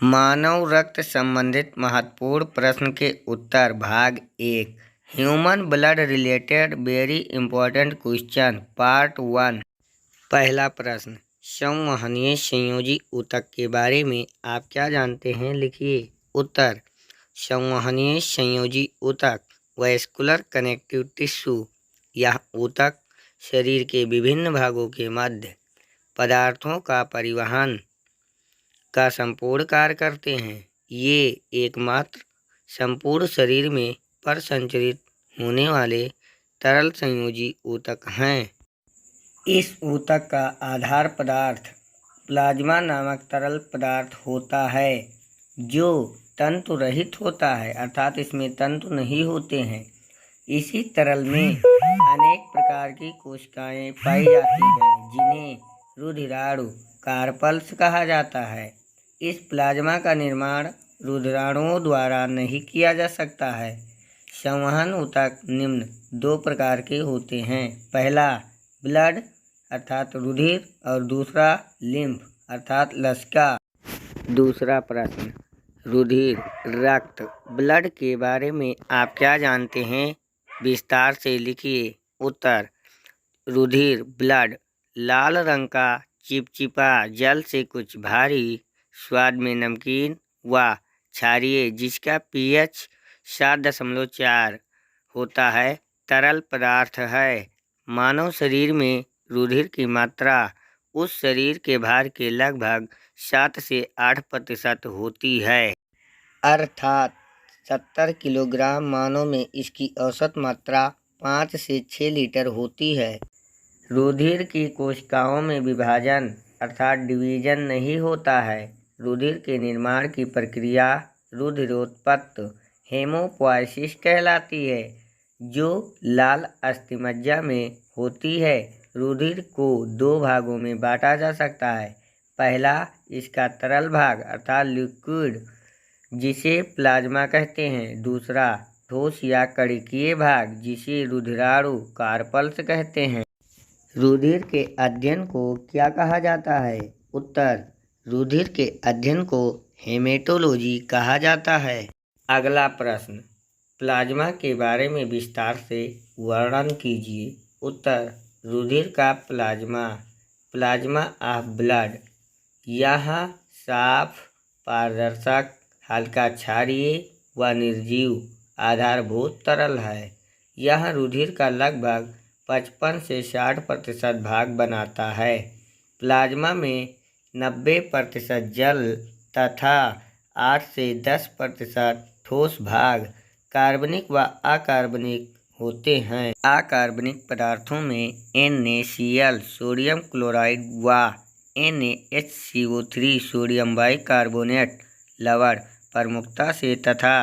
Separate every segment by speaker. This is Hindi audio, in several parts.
Speaker 1: मानव रक्त संबंधित महत्वपूर्ण प्रश्न के उत्तर भाग 1 human blood related very important question part 1। पहला प्रश्न, संवहनीय संयोजी ऊतक के बारे में आप क्या जानते हैं? लिखिए। उत्तर, संवहनीय संयोजी ऊतक वैस्कुलर कनेक्टिव टिश्यू। यह ऊतक शरीर के विभिन्न भागों के मध्य पदार्थों का परिवहन का संपूर्ण कार्य करते हैं। ये एकमात्र संपूर्ण शरीर में परिसंचरित होने वाले तरल संयोजी ऊतक हैं। इस ऊतक का आधार पदार्थ प्लाज्मा नामक तरल पदार्थ होता है, जो तंतु रहित होता है, अर्थात इसमें तंतु नहीं होते हैं। इसी तरल में अनेक प्रकार की कोशिकाएं पाई जाती हैं, जिन्हें रुधिराणु कार्पल्स कहा जाता है। इस प्लाज्मा का निर्माण रुधिराणुओं द्वारा नहीं किया जा सकता है। संवहन ऊतक निम्न दो प्रकार के होते हैं। पहला ब्लड अर्थात रुधिर और दूसरा लिम्फ अर्थात लसिका। दूसरा प्रश्न, रुधिर रक्त ब्लड के बारे में आप क्या जानते हैं? विस्तार से लिखिए। उत्तर, रुधिर ब्लड लाल रंग का चिपचिपा जल से कुछ भारी, स्वाद में नमकीन व क्षारीय, जिसका pH 7.4 होता है, तरल पदार्थ है। मानव शरीर में रुधिर की मात्रा उस शरीर के भार के लगभग 7 से 8% होती है, अर्थात 70 किलोग्राम। मानव में इसकी औसत मात्रा 5 से 6 लीटर होती है। रुधिर की कोशिकाओं में विभाजन अर्थात डिवीजन नहीं होता है। रुधिर के निर्माण की प्रक्रिया रुधिरोत्पत्ति हेमोपोइसिस कहलाती है, जो लाल अस्थिमज्जा में होती है। रुधिर को दो भागों में बांटा जा सकता है। पहला, इसका तरल भाग अर्थात लिक्विड, जिसे प्लाज्मा कहते हैं। दूसरा, ठोस या कणिकीय भाग, जिसे रुधिराणु कार्पल्स कहते हैं। रुधिर के अध्ययन को क्या कहा जाता है? उत्तर, रुधिर के अध्ययन को हेमेटोलॉजी कहा जाता है। अगला प्रश्न, प्लाज्मा के बारे में विस्तार से वर्णन कीजिए। उत्तर, रुधिर का प्लाज्मा प्लाज्मा ऑफ ब्लड यह साफ, पारदर्शक, हल्का क्षारीय व निर्जीव आधारभूत तरल है। यह रुधिर का लगभग 55 से 60% भाग बनाता है। प्लाज्मा में 90% जल तथा 8 से 10% ठोस भाग कार्बनिक व अकार्बनिक होते हैं। अकार्बनिक पदार्थों में NaCl सोडियम क्लोराइड व NaHCO3 सोडियम बाइकार्बोनेट लवण प्रमुखता से तथा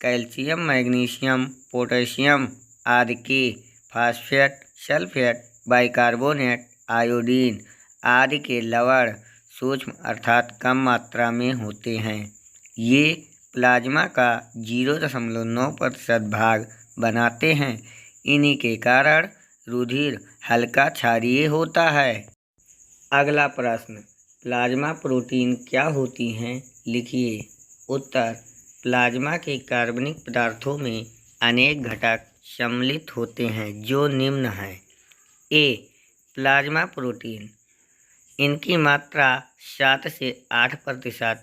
Speaker 1: कैल्शियम, मैग्नीशियम, पोटेशियम आदि के फास्फेट, सल्फेट, बाइकार्बोनेट, आयोडीन आदि के लवण सूक्ष्म अर्थात कम मात्रा में होते हैं। ये प्लाज्मा का 0.9% भाग बनाते हैं। इन्हीं के कारण रुधिर हल्का क्षारीय होता है। अगला प्रश्न, प्लाज्मा प्रोटीन क्या होती हैं? लिखिए। उत्तर, प्लाज्मा के कार्बनिक पदार्थों में अनेक घटक सम्मिलित होते हैं, जो निम्न हैं। ए, प्लाज्मा प्रोटीन। इनकी मात्रा 7 से 8%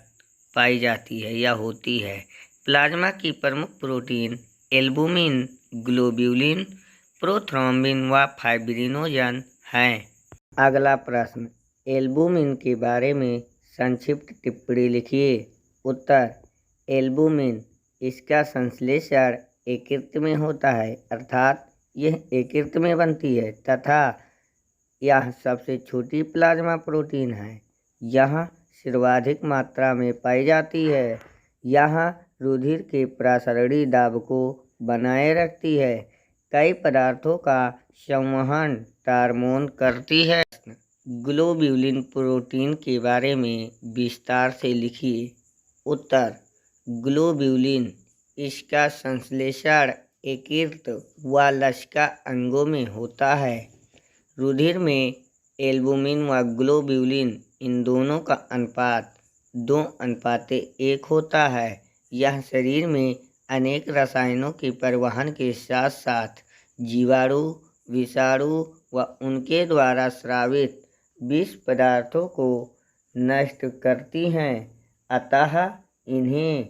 Speaker 1: पाई जाती है या होती है। प्लाज्मा की प्रमुख प्रोटीन एल्बुमिन, ग्लोब्यूलिन, प्रोथ्रोम्बिन व फाइब्रिनोजन हैं। अगला प्रश्न, एल्बुमिन के बारे में संक्षिप्त टिप्पणी लिखिए। उत्तर, एल्बुमिन इसका संश्लेषण यकृत में होता है, अर्थात यह यकृत में बनती है तथा यह सबसे छोटी प्लाज्मा प्रोटीन है। यह सर्वाधिक मात्रा में पाई जाती है। यह रुधिर के प्रसरणी दाब को बनाए रखती है। कई पदार्थों का संवहन हार्मोन करती है। ग्लोब्यूलिन प्रोटीन के बारे में विस्तार से लिखिए। उत्तर, ग्लोब्यूलिन इसका संश्लेषण यकृत व लसिका अंगों में होता है। रुधिर में एल्बुमिन व ग्लोब्यूलिन इन दोनों का अनुपात 2:1 होता है। यह शरीर में अनेक रसायनों के परिवहन के साथ साथ जीवाणु, विषाणु व उनके द्वारा स्रावित विष पदार्थों को नष्ट करती हैं। अतः इन्हें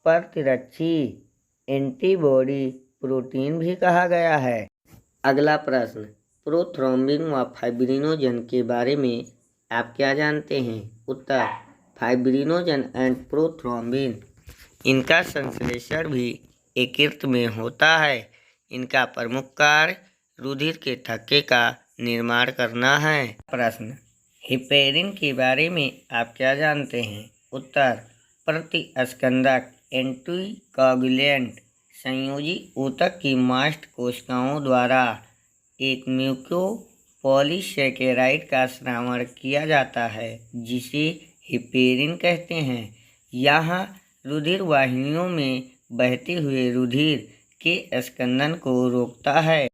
Speaker 1: प्रतिरक्षी एंटीबॉडी प्रोटीन भी कहा गया है। अगला प्रश्न, प्रोथ्रोम्बिन व फाइब्रिनोजन के बारे में आप क्या जानते हैं? उत्तर, फाइब्रिनोजन एंड प्रोथ्रोम्बिन, इनका संश्लेषण भी यकृत में होता है। इनका प्रमुख कार्य रुधिर के थक्के का निर्माण करना है। प्रश्न, हिपेरिन के बारे में आप क्या जानते हैं? उत्तर, प्रतिस्कंदक एंटीकोगुलेंट, संयोजी ऊतक की मास्ट कोशिकाओं द्वारा एक म्यूकोपॉलीसैकेराइड का स्रावण किया जाता है जिसे हिपेरिन कहते हैं। यहाँ रुधिर वाहिनियों में बहते हुए रुधिर के स्कंदन को रोकता है।